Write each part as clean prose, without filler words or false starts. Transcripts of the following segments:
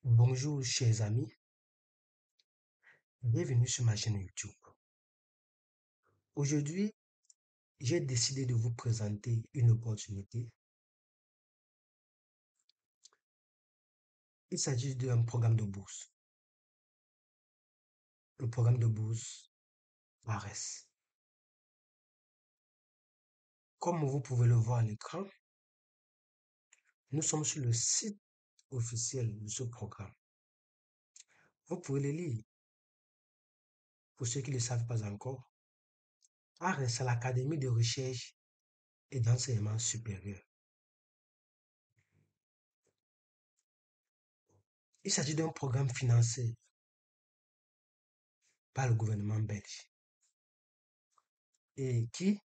Bonjour chers amis, bienvenue sur ma chaîne YouTube. Aujourd'hui, j'ai décidé de vous présenter une opportunité. Il s'agit d'un programme de bourse. Le programme de bourse ARES. Comme vous pouvez le voir à l'écran, nous sommes sur le site officiel de ce programme. Vous pouvez le lire. Pour ceux qui ne le savent pas encore, ARES, c'est l'Académie de recherche et d'enseignement supérieur. Il s'agit d'un programme financé par le gouvernement belge et qui,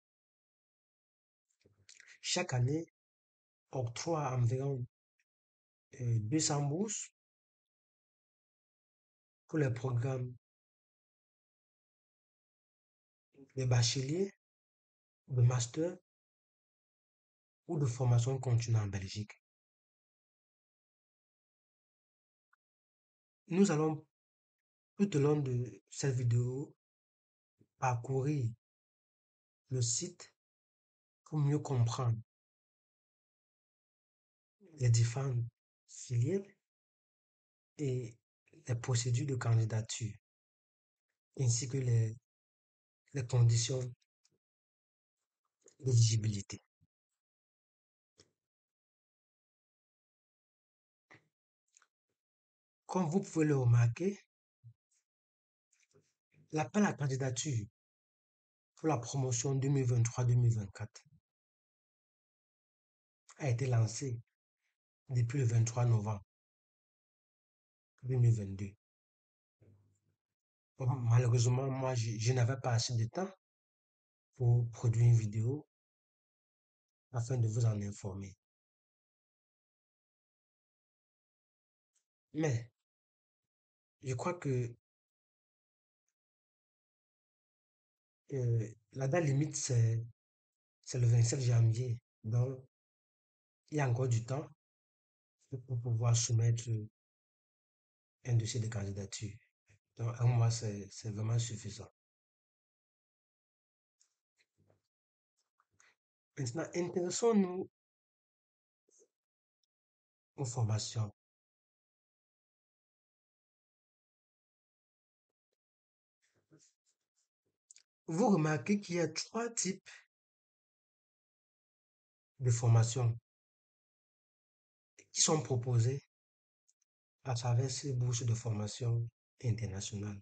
chaque année, octroie environ 200 bourses pour les programmes de bachelier, de master ou de formation continue en Belgique. Nous allons tout au long de cette vidéo parcourir le site pour mieux comprendre les différentes filières et les procédures de candidature ainsi que les conditions d'éligibilité. Comme vous pouvez le remarquer, l'appel à candidature pour la promotion 2023-2024 a été lancé depuis le 23 novembre 2022. Bon, malheureusement, moi, je n'avais pas assez de temps pour produire une vidéo afin de vous en informer. Mais je crois que la date limite, c'est le 27 janvier. Donc, il y a encore du temps pour pouvoir soumettre un dossier de candidature. Donc, un mois, c'est vraiment suffisant. Maintenant, intéressons-nous aux formations. Vous remarquez qu'il y a trois types de formations qui sont proposées à travers ces bourses de formation internationale.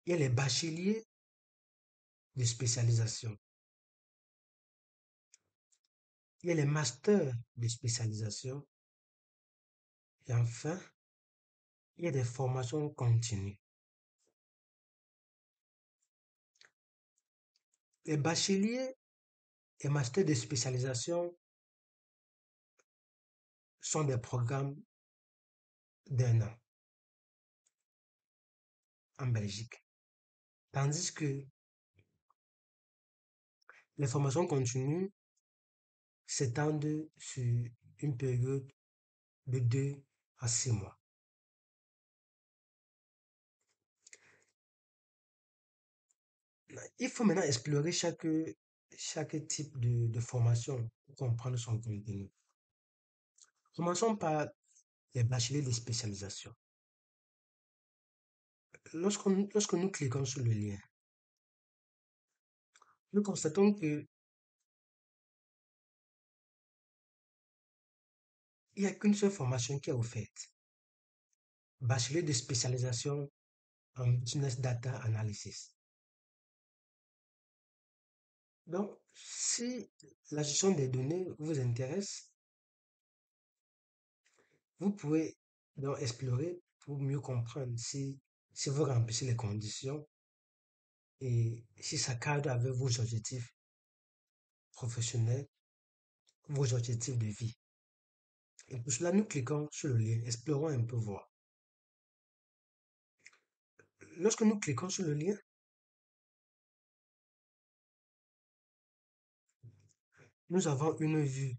Il y a les bacheliers de spécialisation. Il y a les masters de spécialisation. Et enfin, il y a des formations continues. Les bacheliers et masters de spécialisation sont des programmes d'un an en Belgique. Tandis que les formations continues s'étendent sur une période de 2 à 6 mois. Il faut maintenant explorer chaque type de formation pour comprendre son contenu. Commençons par les bacheliers de spécialisation. Lorsque nous cliquons sur le lien, nous constatons que il n'y a qu'une seule formation qui est offerte. Bachelier de spécialisation en Business Data Analysis. Donc, si la gestion des données vous intéresse, vous pouvez donc explorer pour mieux comprendre si vous remplissez les conditions et si ça cadre avec vos objectifs professionnels, vos objectifs de vie. Et pour cela, nous cliquons sur le lien, explorons un peu voir. Lorsque nous cliquons sur le lien, nous avons une vue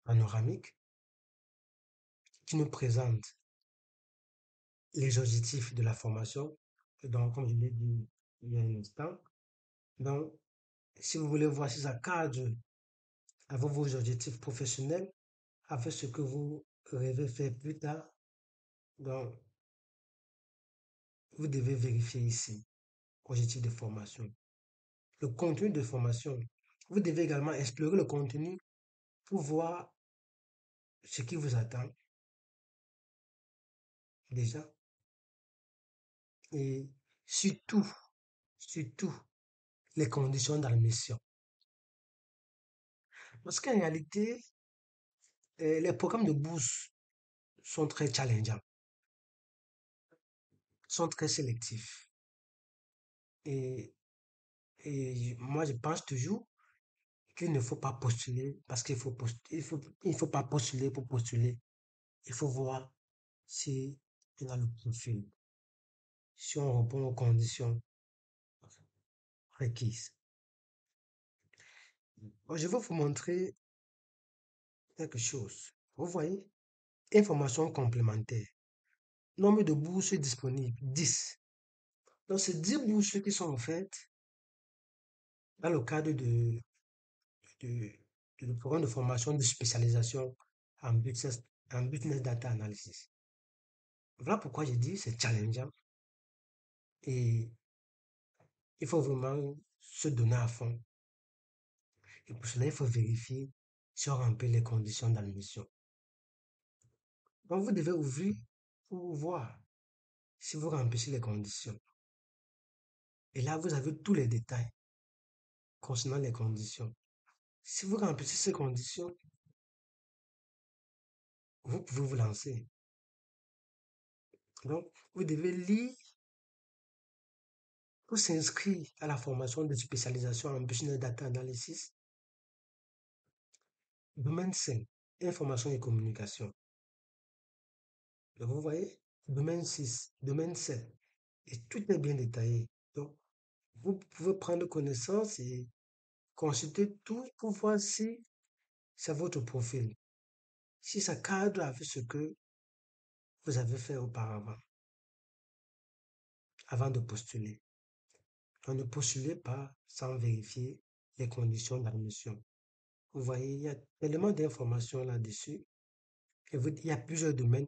panoramique qui nous présente les objectifs de la formation. Donc, comme je l'ai dit il y a un instant, donc, si vous voulez voir si ça cadre avec vos objectifs professionnels, avec ce que vous rêvez faire plus tard, donc, vous devez vérifier ici, objectif de formation. Le contenu de formation. Vous devez également explorer le contenu pour voir ce qui vous attend déjà et surtout, surtout les conditions d'admission. Parce qu'en réalité, les programmes de bourse sont très challengeants, sont très sélectifs. Et, et moi, je pense toujours qu'il ne faut pas postuler parce qu'il faut il faut pas postuler pour postuler. Il faut voir si on a le profil, si on répond aux conditions requises. Bon, je vais vous montrer quelque chose. Vous voyez, information complémentaire. Nombre de bourses disponibles, 10. Donc, c'est 10 bourses qui sont offertes dans le cadre de, de programme de formation de spécialisation en business data analysis. Voilà pourquoi je dis c'est challengeant et il faut vraiment se donner à fond. Et pour cela, il faut vérifier si on remplit les conditions d'admission. Donc, vous devez ouvrir pour voir si vous remplissez les conditions. Et là, vous avez tous les détails concernant les conditions. Si vous remplissez ces conditions, vous pouvez vous lancer. Donc, vous devez lire pour s'inscrire à la formation de spécialisation en business data analysis. Domaine 5, information et communication. Donc, vous voyez, domaine 6, domaine 7, et tout est bien détaillé. Donc, vous pouvez prendre connaissance et consulter tout pour voir si c'est votre profil, si ça cadre avec ce que vous avez fait auparavant, avant de postuler. On ne postulez pas sans vérifier les conditions d'admission. Vous voyez, il y a tellement d'informations là-dessus. Et il y a plusieurs domaines.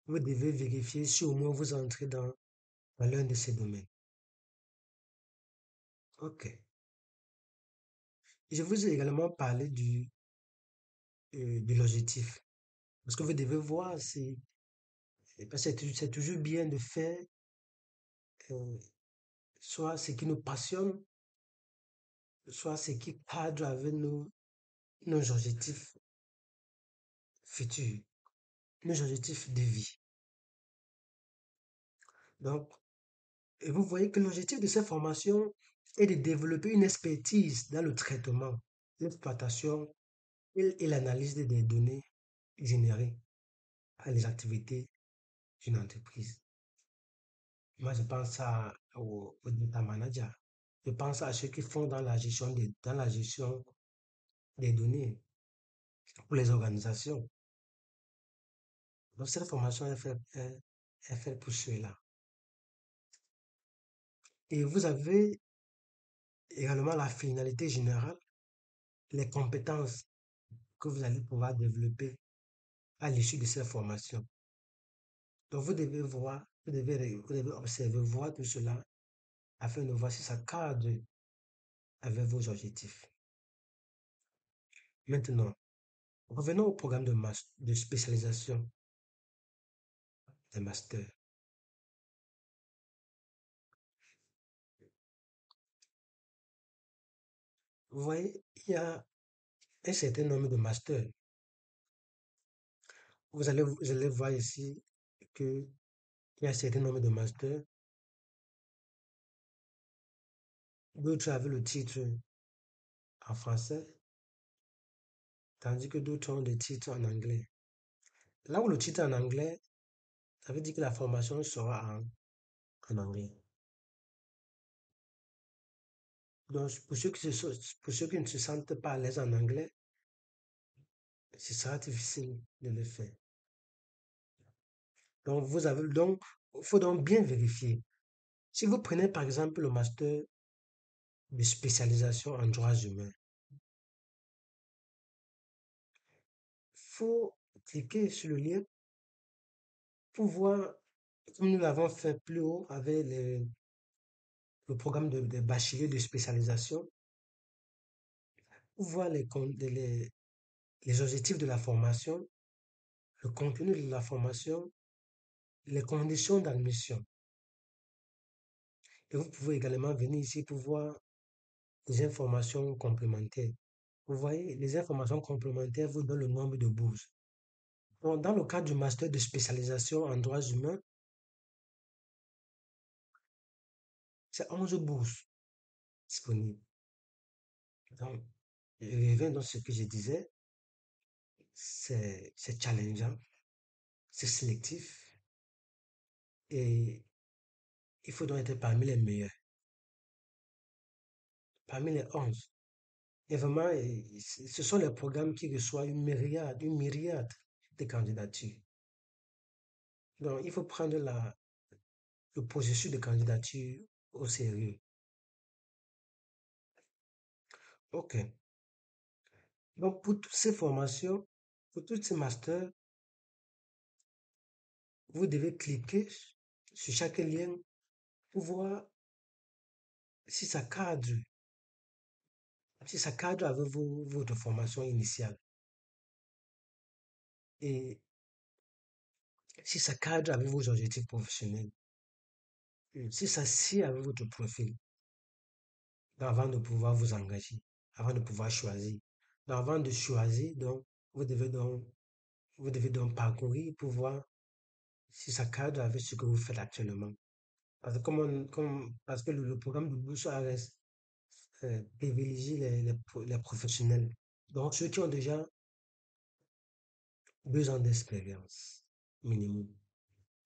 Vous devez vérifier si au moins vous entrez dans l'un de ces domaines. OK. Je vous ai également parlé de l'objectif. Parce que vous devez voir si, parce que c'est toujours bien de faire euh, soit ce qui nous passionne, soit ce qui cadre avec nos objectifs futurs, nos objectifs de vie. Donc, et vous voyez que l'objectif de cette formation est de développer une expertise dans le traitement, l'exploitation et l'analyse des données générées par les activités d'une entreprise. Moi, je pense au data manager. Je pense à ceux qui font dans la gestion des données pour les organisations. Donc, cette formation est faite pour ceux-là. Et vous avez également la finalité générale, les compétences que vous allez pouvoir développer à l'issue de cette formation. Donc, vous devez voir, vous devez observer, voir tout cela afin de voir si ça cadre avec vos objectifs. Maintenant, revenons au programme de spécialisation des masters. Vous voyez, il y a un certain nombre de masters. Vous allez voir ici qu'il y a un certain nombre de masters. D'autres avaient le titre en français, tandis que d'autres ont des titres en anglais. Là où le titre est en anglais, ça veut dire que la formation sera en anglais. Donc, pour ceux qui ne se sentent pas à l'aise en anglais, ce sera difficile de le faire. Donc, il faut donc bien vérifier. Si vous prenez par exemple le master de spécialisation en droits humains, faut cliquer sur le lien pour voir, comme nous l'avons fait plus haut avec le programme de bachelier de spécialisation, pour voir les objectifs de la formation, le contenu de la formation, les conditions d'admission. Et vous pouvez également venir ici pour voir les informations complémentaires. Vous voyez, les informations complémentaires vous donnent le nombre de bourses. Donc, dans le cadre du master de spécialisation en droits humains, c'est 11 bourses disponibles. Donc, je reviens dans ce que je disais, c'est challengeant, c'est sélectif et il faut donc être parmi les meilleurs, parmi les 11. Et vraiment, ce sont les programmes qui reçoivent une myriade de candidatures. Donc, il faut prendre le processus de candidature au sérieux. OK. Donc, pour toutes ces formations, pour tous ces masters, vous devez cliquer sur chaque lien pour voir si ça cadre, si ça cadre avec votre formation initiale et si ça cadre avec vos objectifs professionnels, si ça sied avec votre profil, donc avant de pouvoir vous engager, avant de pouvoir choisir. Donc, avant de choisir, donc, vous devez donc, vous devez donc parcourir pour voir si ça cadre avec ce que vous faites actuellement. Parce que, parce que le programme de bourse ARS privilégie les professionnels. Donc, ceux qui ont déjà 2 ans d'expérience minimum.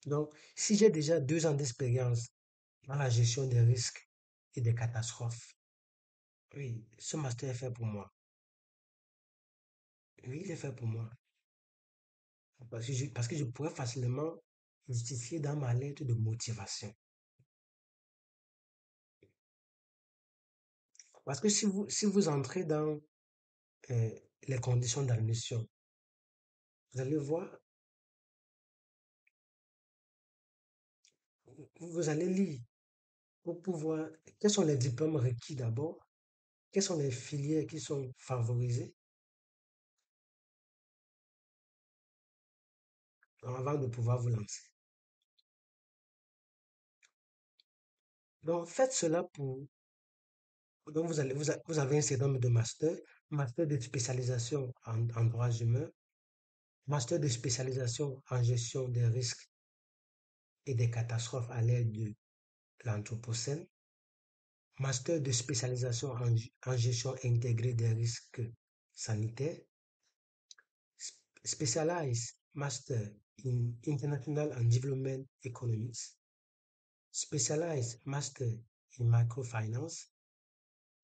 Donc, si j'ai déjà 2 ans d'expérience dans la gestion des risques et des catastrophes, oui, ce master est fait pour moi. Oui, il est fait pour moi. Parce que je pourrais facilement justifier dans ma lettre de motivation. Parce que si vous entrez dans euh, les conditions d'admission, vous allez voir, vous allez lire pour pouvoir, quels sont les diplômes requis d'abord, quelles sont les filières qui sont favorisées avant de pouvoir vous lancer. Donc, faites cela donc vous avez un certain nombre de masters, master de spécialisation en droits humains, master de spécialisation en gestion des risques et des catastrophes à l'ère de l'Anthropocène, master de spécialisation en gestion intégrée des risques sanitaires, specialized master in international and development economics, specialized master in microfinance,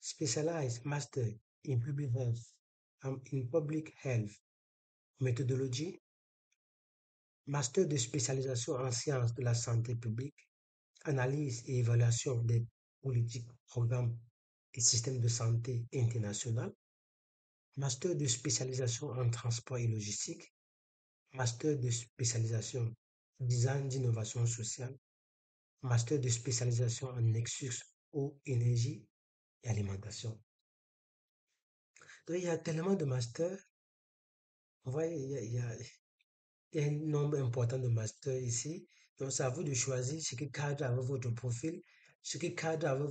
specialized master in public health in public health methodology, master de spécialisation en sciences de la santé publique, analyse et évaluation des politiques, programmes et systèmes de santé international, master de spécialisation en transport et logistique, master de spécialisation design d'innovation sociale, master de spécialisation en nexus eau, énergie et alimentation. Donc, il y a tellement de masters. Vous voyez, il y a un nombre important de masters ici. Donc, c'est à vous de choisir ce qui cadre avec votre profil, ce qui cadre avec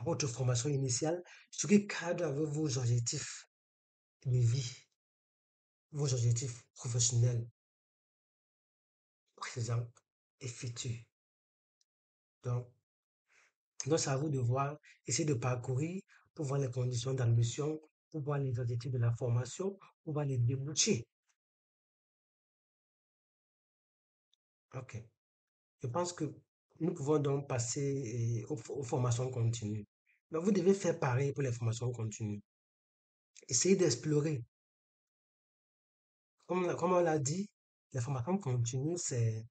votre formation initiale, ce qui cadre avec vos objectifs de vie, vos objectifs professionnels présents et futurs. Donc, donc, c'est à vous de voir, essayer de parcourir pour voir les conditions d'admission, pour voir les objectifs de la formation, pour voir les débouchés. OK. Je pense que nous pouvons donc passer aux formations continues. Donc, vous devez faire pareil pour les formations continues. Essayez d'explorer. Comme on l'a dit, Les formations continues, c'est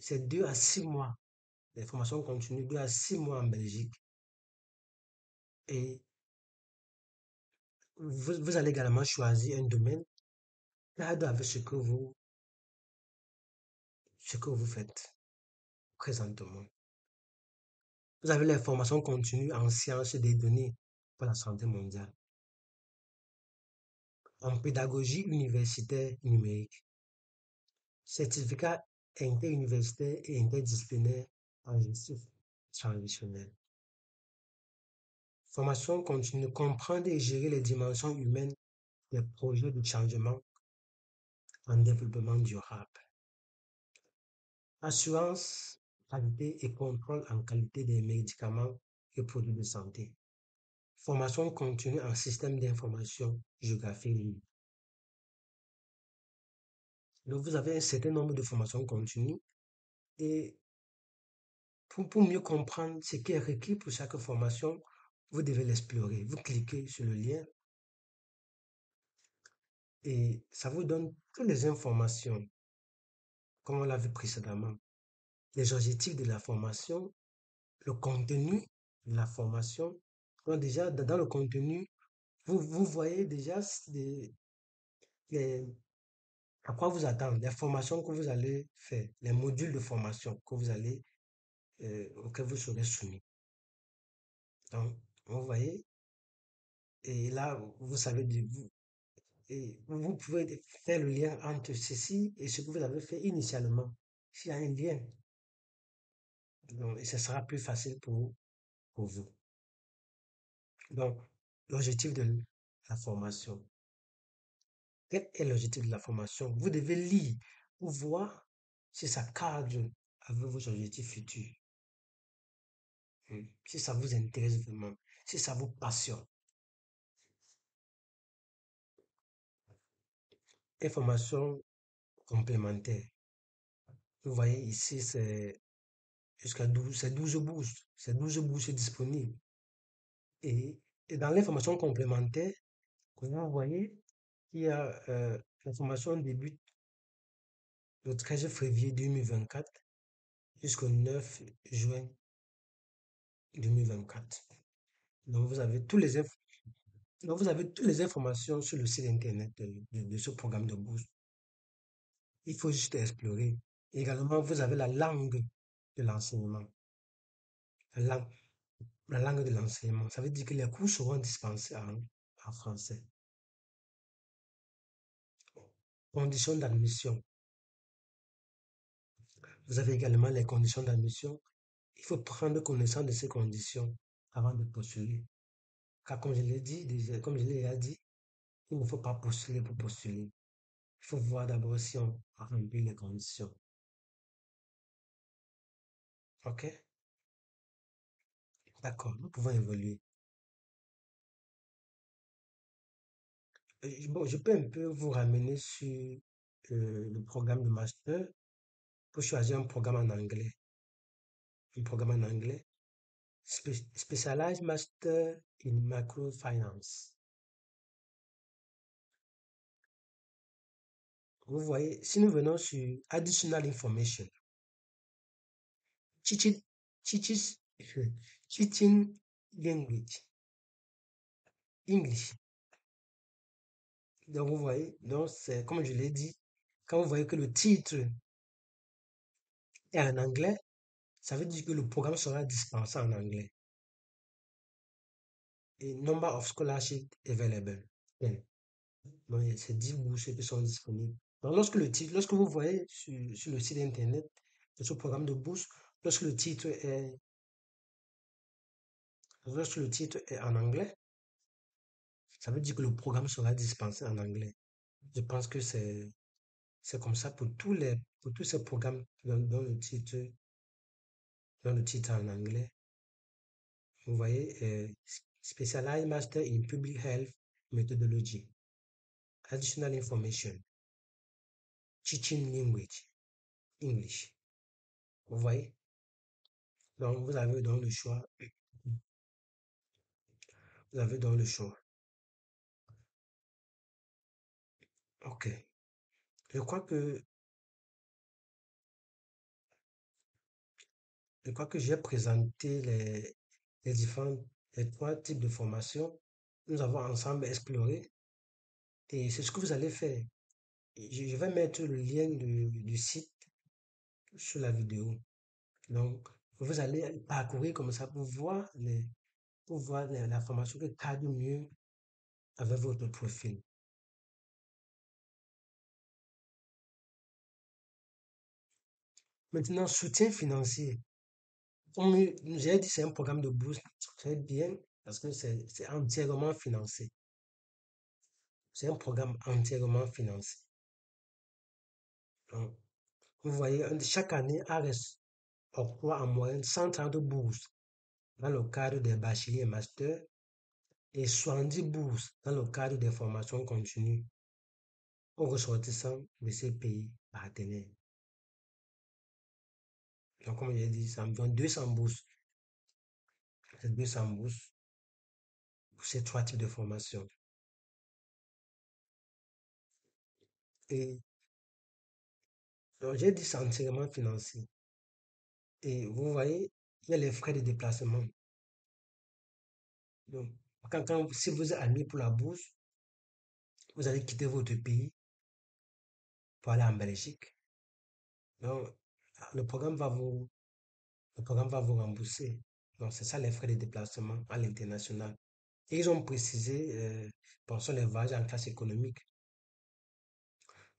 2 à 6 mois. Les formations continues, 2 à 6 mois en Belgique. Et vous allez également choisir un domaine cadre avec ce que vous faites présentement. Vous avez les formations continues en sciences des données pour la santé mondiale, en pédagogie universitaire numérique, certificat interuniversitaire et interdisciplinaire en gestion transitionnelle. Formation continue, comprendre et gérer les dimensions humaines des projets de changement en développement durable. Assurance, qualité et contrôle en qualité des médicaments et produits de santé. Formation continue en système d'information, géographie libre. Donc, vous avez un certain nombre de formations continues et pour mieux comprendre ce qui est requis pour chaque formation, vous devez l'explorer. Vous cliquez sur le lien et ça vous donne toutes les informations, comme on l'a vu précédemment. Les objectifs de la formation, le contenu de la formation. Donc déjà, dans le contenu, vous voyez déjà les- à quoi vous attendre, les formations que vous allez faire, les modules de formation auxquels vous serez soumis. Donc, vous voyez, et là, vous savez, et vous pouvez faire le lien entre ceci et ce que vous avez fait initialement. S'il y a un lien, donc, et ce sera plus facile pour vous. Donc, l'objectif de la formation. Quel est l'objectif de la formation? Vous devez lire pour voir si ça cadre avec vos objectifs futurs. Si ça vous intéresse vraiment, si ça vous passionne. Information complémentaire. Vous voyez ici, c'est jusqu'à 12, c'est 12 bourses. C'est 12 bourses disponibles. Et, et dans l'information complémentaire, vous voyez qu'il y a l'information débute le 13 février 2024 jusqu'au 9 juin 2024. Donc, vous avez toutes les informations sur le site internet de ce programme de bourse. Il faut juste explorer. Également, vous avez la langue de l'enseignement. La langue, la langue de l'enseignement. Ça veut dire que les cours seront dispensés en français. Conditions d'admission. Vous avez également les conditions d'admission. Il faut prendre connaissance de ces conditions avant de postuler. Car comme je l'ai dit, comme je l'ai déjà dit, il ne faut pas postuler pour postuler. Il faut voir d'abord si on a rempli les conditions. OK? D'accord, nous pouvons évoluer. Bon, je peux un peu vous ramener sur le programme de master pour choisir un programme en anglais. Un programme en anglais. Specialized Master in Microfinance. Vous voyez, si nous venons sur Additional Information, teaching, teaches, teaching language, English. Donc, vous voyez, donc c'est comme je l'ai dit, quand vous voyez que le titre est en anglais, ça veut dire que le programme sera dispensé en anglais. Et number of scholarship available. 10. Donc, il y a ces 10 bourses qui sont disponibles. Donc, lorsque vous voyez sur le site internet de ce programme de bourse, lorsque le titre est, lorsque le titre est en anglais, ça veut dire que le programme sera dispensé en anglais. Je pense que c'est comme ça pour tous ces programmes dont le titre est en anglais. Vous voyez, Specialized Master in Public Health Methodology, Additional Information, Teaching Language, English. Vous voyez? Donc, vous avez donc le choix. Vous avez donc le choix. OK. Je crois que, je crois que j'ai présenté les différents, les trois types de formations. Nous avons ensemble exploré et c'est ce que vous allez faire. Je vais mettre le lien du site sur la vidéo. Donc, vous allez parcourir comme ça pour voir la formation qui cadre mieux avec votre profil. Maintenant, soutien financier. Comme j'ai dit, c'est un programme de bourse. C'est bien parce que c'est entièrement financé. C'est un programme entièrement financé. Donc, vous voyez, chaque année, ARES octroie en moyenne 130 bourses dans le cadre des bacheliers et masters et 70 bourses dans le cadre des formations continues aux ressortissants de ces pays partenaires. Donc, comme j'ai dit, c'est environ 200 bourses. C'est 200 bourses pour ces trois types de formations. Et donc, j'ai dit c'est entièrement financé. Et vous voyez, il y a les frais de déplacement. Donc, si vous êtes admis pour la bourse, vous allez quitter votre pays pour aller en Belgique. Donc, le programme va vous, le programme va vous rembourser. Donc, c'est ça les frais de déplacement à l'international. Et ils ont précisé, pensons les voyages en classe économique.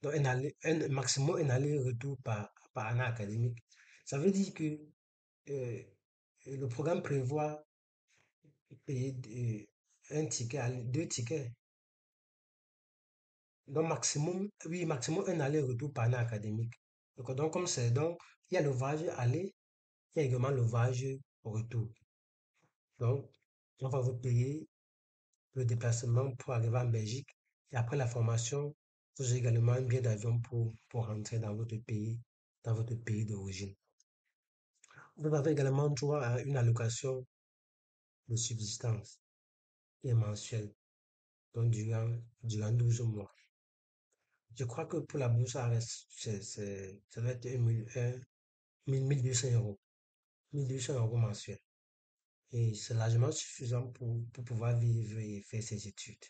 Donc, un maximum un aller-retour par année académique. Ça veut dire que euh, le programme prévoit payer un ticket, deux tickets. Donc, maximum, oui, maximum un aller-retour par année académique. Donc, comme c'est, donc, il y a le voyage aller, il y a également le voyage retour. Donc, on va vous payer le déplacement pour arriver en Belgique. Et après la formation, vous avez également un billet d'avion pour rentrer dans votre pays d'origine. Vous avez également droit à une allocation de subsistance qui est mensuelle, donc durant 12 mois. Je crois que pour la bourse, ça doit être 1200 euros. 1200 euros mensuels. Et c'est largement suffisant pour pouvoir vivre et faire ses études.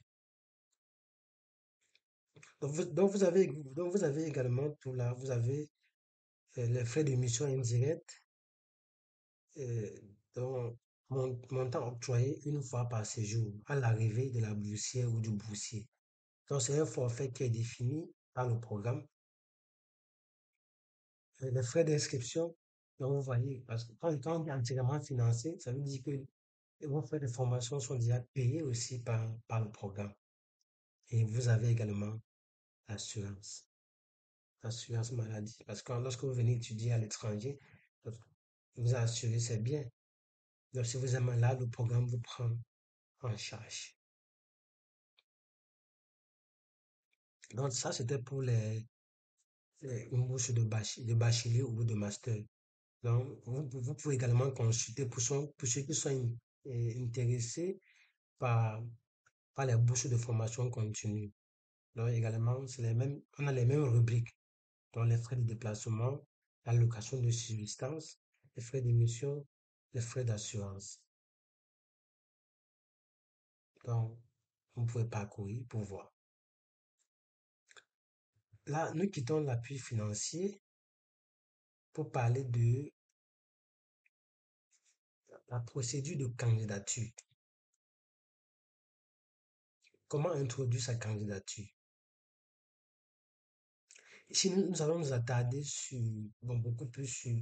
Donc vous avez également tout là. Vous avez les frais de mission indirecte, euh, donc montant octroyé une fois par séjour à l'arrivée de la boursière ou du boursier. Donc c'est un forfait qui est défini par le programme. Les frais d'inscription, donc vous voyez, parce que quand on est entièrement financé, ça veut dire que vos frais de formation sont déjà payés aussi par le programme. Et vous avez également l'assurance, l'assurance maladie. Parce que lorsque vous venez étudier à l'étranger, vous assurez, c'est bien. Donc, si vous êtes malade, le programme vous prend en charge. Donc, ça, c'était pour une bourse de bachelier ou de master. Donc, vous pouvez également consulter pour ceux qui sont intéressés par, par les bourses de formation continue. Donc, également, on a les mêmes rubriques. Donc, les frais de déplacement, l'allocation de subsistance, les frais d'émission, les frais d'assurance. Donc, vous pouvez parcourir pour voir. Là, nous quittons l'appui financier pour parler de la procédure de candidature. Comment introduire sa candidature? Ici, nous allons nous attarder beaucoup plus sur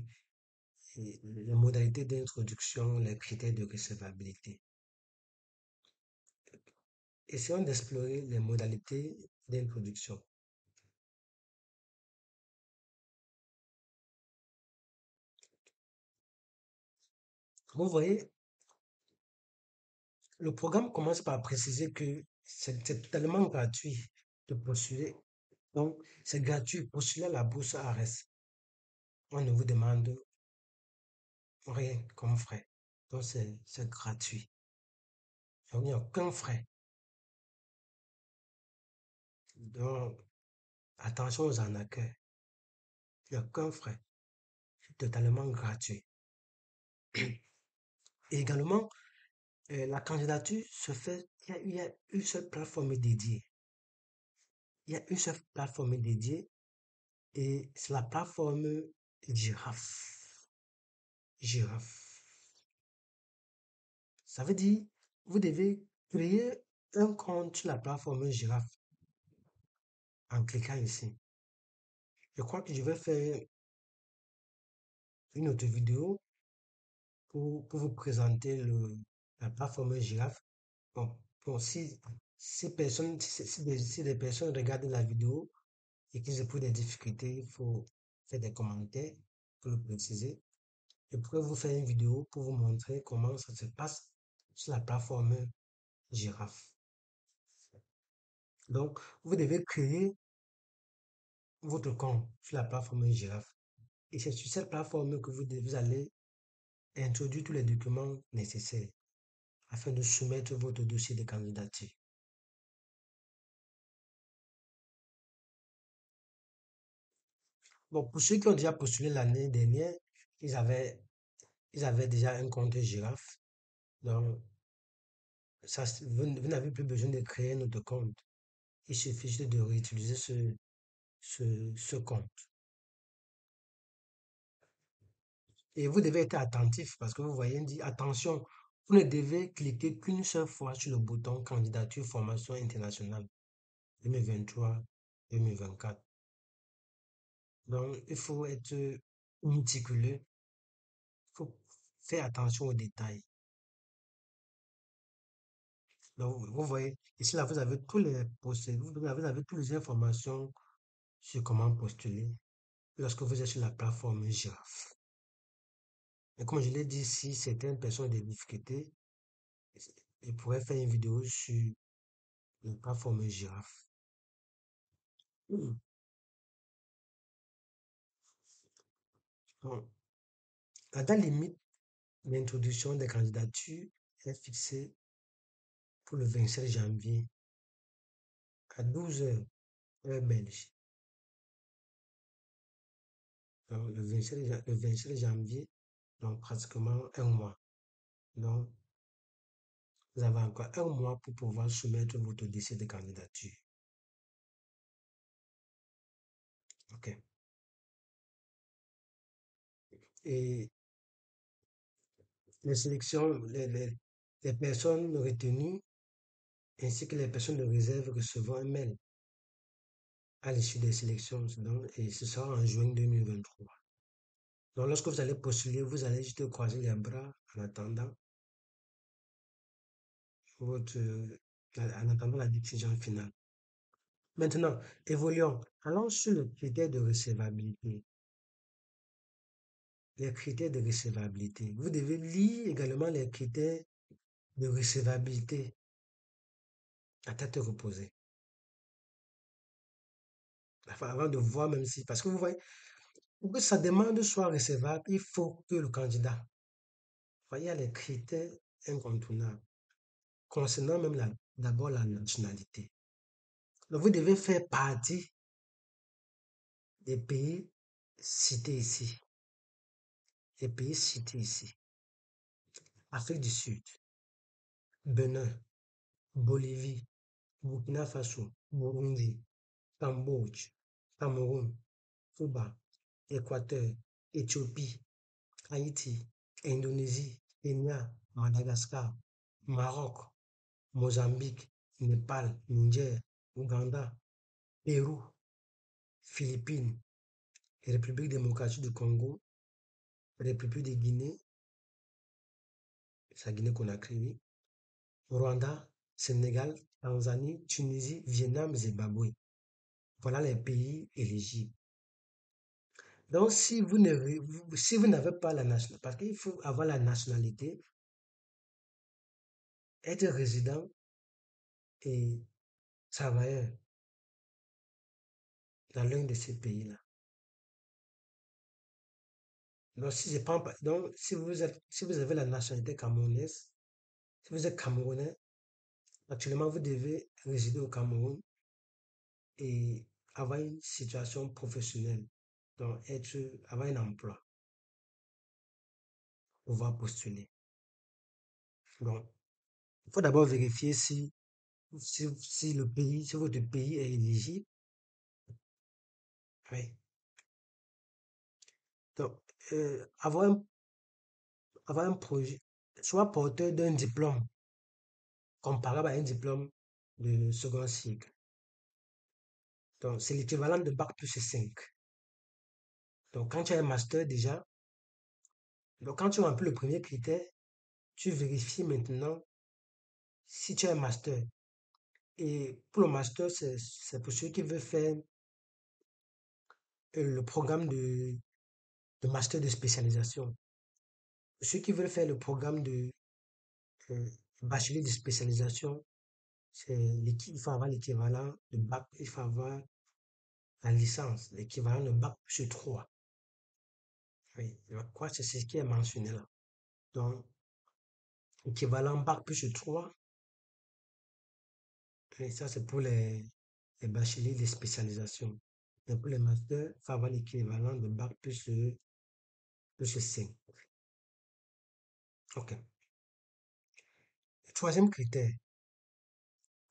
les modalités d'introduction, les critères de recevabilité. Essayons d'explorer les modalités d'introduction. Vous voyez, le programme commence par préciser que c'est tellement gratuit de postuler. Donc, c'est gratuit, postuler à la bourse ARS. On ne vous demande rien comme frais. Donc, c'est gratuit. Donc, il n'y a aucun frais. Donc, Attention aux arnaqueurs. Il n'y a aucun frais. C'est totalement gratuit. Et également, la candidature se fait, il y a une seule plateforme dédiée. Il y a une seule plateforme dédiée et c'est la plateforme Girafe. Girafe. Ça veut dire, vous devez créer un compte sur la plateforme Girafe en cliquant ici. Je crois que je vais faire une autre vidéo pour vous présenter la plateforme Girafe. Bon, bon, si des personnes regardent la vidéo et qu'ils éprouvent des difficultés, il faut faire des commentaires pour le préciser. Je pourrais vous faire une vidéo pour vous montrer comment ça se passe sur la plateforme Girafe. Donc, vous devez créer votre compte sur la plateforme Girafe. Et c'est sur cette plateforme que vous allez introduire tous les documents nécessaires afin de soumettre votre dossier de candidature. Bon, pour ceux qui ont déjà postulé l'année dernière, ils avaient, ils avaient déjà un compte Girafe. Donc, vous n'avez plus besoin de créer un autre compte. Il suffit juste de réutiliser ce compte. Et vous devez être attentif parce que vous voyez, il dit attention, vous ne devez cliquer qu'une seule fois sur le bouton candidature formation internationale 2023-2024. Donc, il faut être méticuleux, il faut faire attention aux détails. Donc, vous voyez, ici, là, vous avez tous les procédures, vous avez toutes les informations sur comment postuler lorsque vous êtes sur la plateforme Giraffe. Et comme je l'ai dit, si certaines personnes ont des difficultés, ils pourraient faire une vidéo sur la plateforme Giraffe. Mm. Bon, la date limite d'introduction des candidatures est fixée pour le 27 janvier à 12 heures, heure belge. Donc, le 27 janvier, donc pratiquement un mois. Donc, vous avez encore un mois pour pouvoir soumettre votre dossier de candidature. OK. Et les sélections, les personnes retenues ainsi que les personnes de réserve recevront un mail à l'issue des sélections. Donc, et ce sera en juin 2023. Donc, lorsque vous allez postuler, vous allez juste croiser les bras en attendant votre, en attendant la décision finale. Maintenant, évoluons. Allons sur le critère de recevabilité. Les critères de recevabilité. Vous devez lire également les critères de recevabilité à tête reposée. Enfin, avant de voir même si, parce que vous voyez, pour que sa demande soit recevable, il faut que le candidat, il y a les critères incontournables concernant même d'abord la nationalité. Donc, vous devez faire partie des pays cités ici. Les pays cités ici. Afrique du Sud, Bénin, Bolivie, Burkina Faso, Burundi, Cambodge, Cameroun, Cuba, Équateur, Éthiopie, Haïti, Indonésie, Kenya, Madagascar, Maroc, Mozambique, Népal, Niger, Ouganda, Pérou, Philippines, République démocratique du Congo, République de Guinée, c'est la Guinée-Conakry, oui, Rwanda, Sénégal, Tanzanie, Tunisie, Vietnam, Zimbabwe. Voilà les pays éligibles. Donc, si vous n'avez pas la nationalité, parce qu'il faut avoir la nationalité, être résident et travailleur dans l'un de ces pays-là. Donc, si je prends, donc, si vous avez la nationalité camerounaise, si vous êtes camerounais, actuellement, vous devez résider au Cameroun et avoir une situation professionnelle, donc avoir un emploi, pouvoir postuler. Donc, il faut d'abord vérifier si le pays, si votre pays est éligible. Oui. Donc, avoir un projet, soit porteur d'un diplôme comparable à un diplôme de second cycle. Donc, c'est l'équivalent de bac plus 5. Donc, quand tu as un master déjà, donc quand tu remplis le premier critère, tu vérifies maintenant si tu as un master. Et pour le master, c'est pour ceux qui veulent faire le programme de master de spécialisation. Ceux qui veulent faire le programme de euh, bachelier de spécialisation, il faut avoir l'équivalent de bac, il faut avoir la licence, l'équivalent de bac plus 3. Oui, je crois que c'est ce qui est mentionné là. Donc, équivalent bac plus 3, et ça c'est pour les bacheliers de spécialisation. Et pour les masters, il faut avoir l'équivalent de bac plus 5. OK. Troisième critère,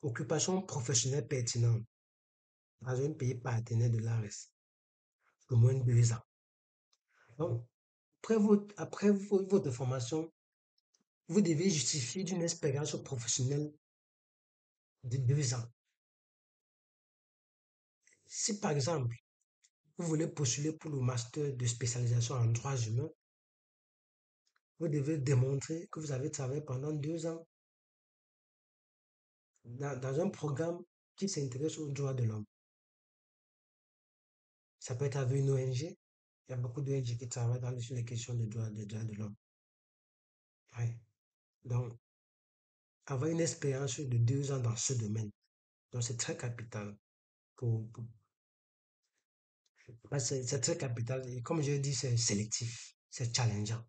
occupation professionnelle pertinente dans un pays partenaire de l'ARES, au moins 2 ans. Donc, votre formation, vous devez justifier d'une expérience professionnelle de 2 ans. Si par exemple, vous voulez postuler pour le master de spécialisation en droits humains, vous devez démontrer que vous avez travaillé pendant 2 ans dans un programme qui s'intéresse aux droits de l'homme. Ça peut être avec une ONG. Il y a beaucoup d'ONG qui travaillent sur les questions des droits de l'homme. Oui. Donc, avoir une expérience de 2 ans dans ce domaine. Donc, c'est très capital. C'est très capital. Et comme je l'ai dit, c'est sélectif. C'est challengeant.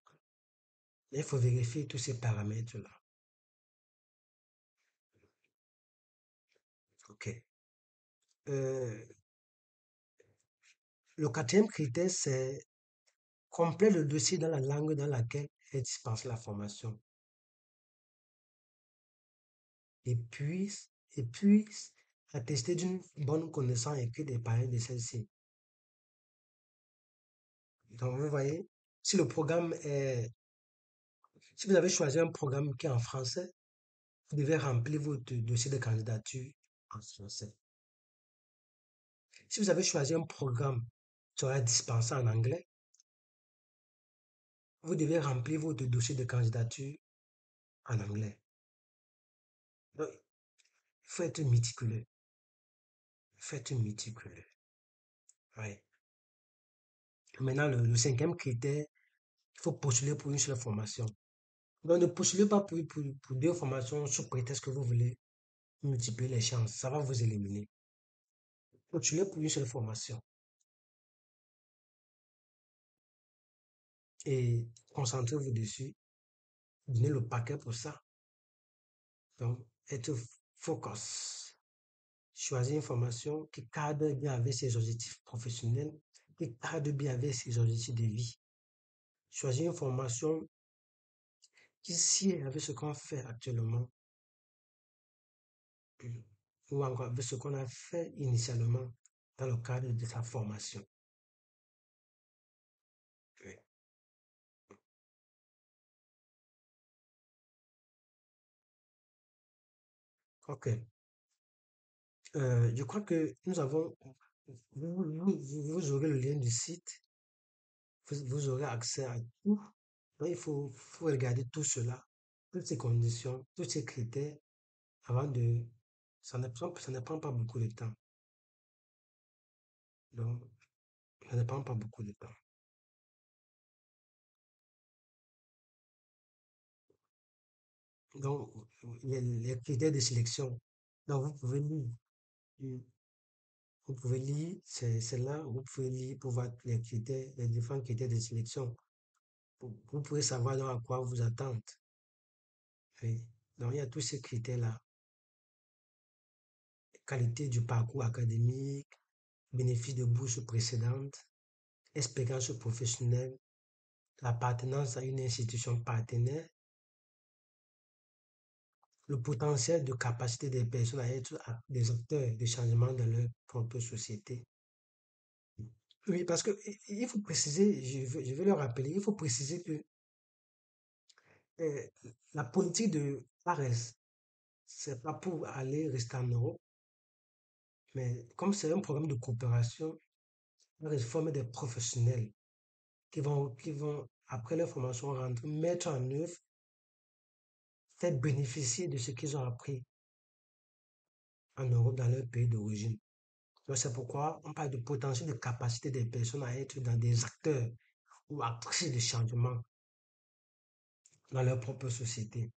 Il faut vérifier tous ces paramètres-là. OK. Euh, le quatrième critère, c'est compléter le dossier dans la langue dans laquelle est dispensée la formation. Et puis, et puis attester d'une bonne connaissance écrite des paroles de celle-ci. Donc, vous voyez, si le programme est, si vous avez choisi un programme qui est en français, vous devez remplir votre dossier de candidature en français. Si vous avez choisi un programme qui sera dispensé en anglais, vous devez remplir votre dossier de candidature en anglais. Donc, il faut être méticuleux. Il faut être méticuleux. Oui. Maintenant, le cinquième critère, il faut postuler pour une seule formation. Donc, ne postulez pas pour 2 formations sous prétexte que vous voulez multiplier les chances. Ça va vous éliminer. Postulez pour une seule formation et concentrez-vous dessus. Donnez le paquet pour ça. Donc, être focus. Choisir une formation qui cadre bien avec ses objectifs professionnels, qui cadre bien avec ses objectifs de vie. Choisir une formation qui sied avec ce qu'on fait actuellement ou encore avec ce qu'on a fait initialement dans le cadre de sa formation. Oui. OK. Je crois que vous aurez le lien du site, vous aurez accès à tout. Donc, faut regarder tout cela, toutes ces conditions, tous ces critères avant de, ça ne prend pas beaucoup de temps. Donc, ça ne prend pas beaucoup de temps. Donc, les critères de sélection. Donc, vous pouvez lire, c'est là où vous pouvez lire pour voir les critères, les différents critères de sélection. Vous pouvez savoir donc à quoi vous attendre. Oui. Donc, il y a tous ces critères-là. Qualité du parcours académique, bénéfice de bourses précédentes, expérience professionnelle, l'appartenance à une institution partenaire, le potentiel de capacité des personnes à être des acteurs de changement dans leur propre société. Oui, parce que il faut préciser, je veux le rappeler, il faut préciser que euh, la politique de ARES, c'est pas pour aller rester en Europe, mais comme c'est un programme de coopération, ARES forme des professionnels qui vont, après leur formation, rentrer, mettre en œuvre, faire bénéficier de ce qu'ils ont appris en Europe dans leur pays d'origine. Donc, c'est pourquoi on parle de potentiel de capacité des personnes à être dans des acteurs ou actrices de changement dans leur propre société.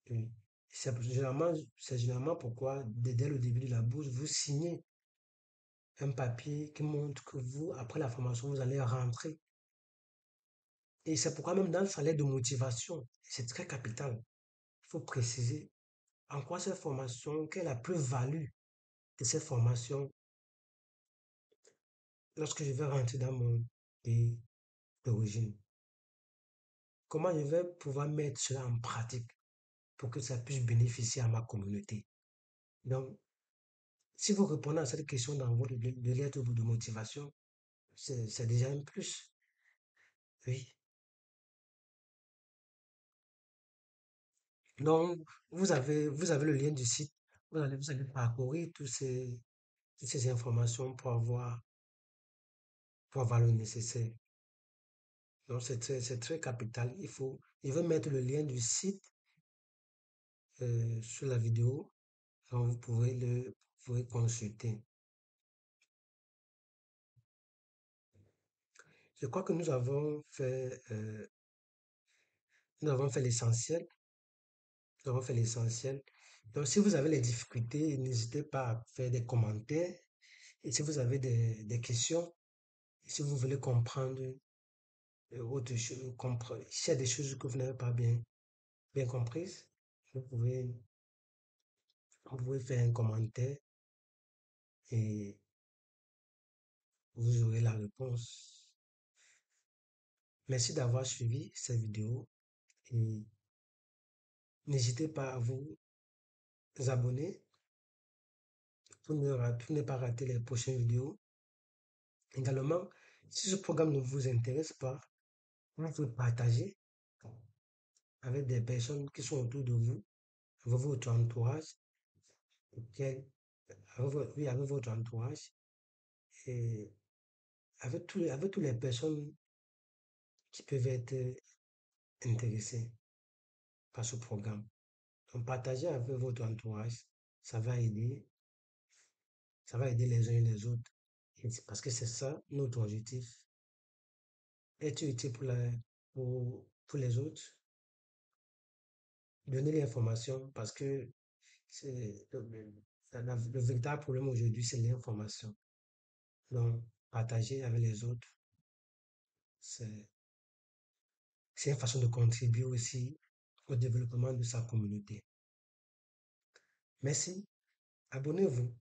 Et c'est généralement pourquoi, dès le début de la bourse, vous signez un papier qui montre que vous, après la formation, vous allez rentrer. Et c'est pourquoi même dans le salaire de motivation, c'est très capital. Il faut préciser en quoi cette formation, quelle est la plus-value de cette formation lorsque je vais rentrer dans mon pays d'origine. Comment je vais pouvoir mettre cela en pratique pour que ça puisse bénéficier à ma communauté. Donc, si vous répondez à cette question dans votre lettre de motivation, c'est déjà un plus. Oui. Donc, vous avez le lien du site. Vous allez parcourir toutes ces informations pour avoir le nécessaire. Donc, c'est très capital. Je vais mettre le lien du site sur la vidéo. Donc, vous pouvez consulter. Je crois que nous avons fait l'essentiel. Nous avons fait l'essentiel. Donc, si vous avez des difficultés, n'hésitez pas à faire des commentaires. Et si vous avez des questions, si vous voulez comprendre autre chose, s'il y a des choses que vous n'avez pas bien comprises, vous pouvez, vous pouvez faire un commentaire et vous aurez la réponse. Merci d'avoir suivi cette vidéo et n'hésitez pas à vous abonner pour ne pas rater les prochaines vidéos. Également, si ce programme ne vous intéresse pas, vous pouvez partager avec des personnes qui sont autour de vous, avec votre entourage, auquel- oui, avec votre entourage et avec toutes les personnes qui peuvent être intéressées par ce programme. Donc, partagez avec votre entourage, ça va aider, ça va aider les uns et les autres. Et parce que c'est ça notre objectif, être utile pour les autres, donner l'information parce que c'est le véritable problème aujourd'hui, c'est l'information. Donc, partager avec les autres, c'est c'est une façon de contribuer aussi au développement de sa communauté. Merci, abonnez-vous.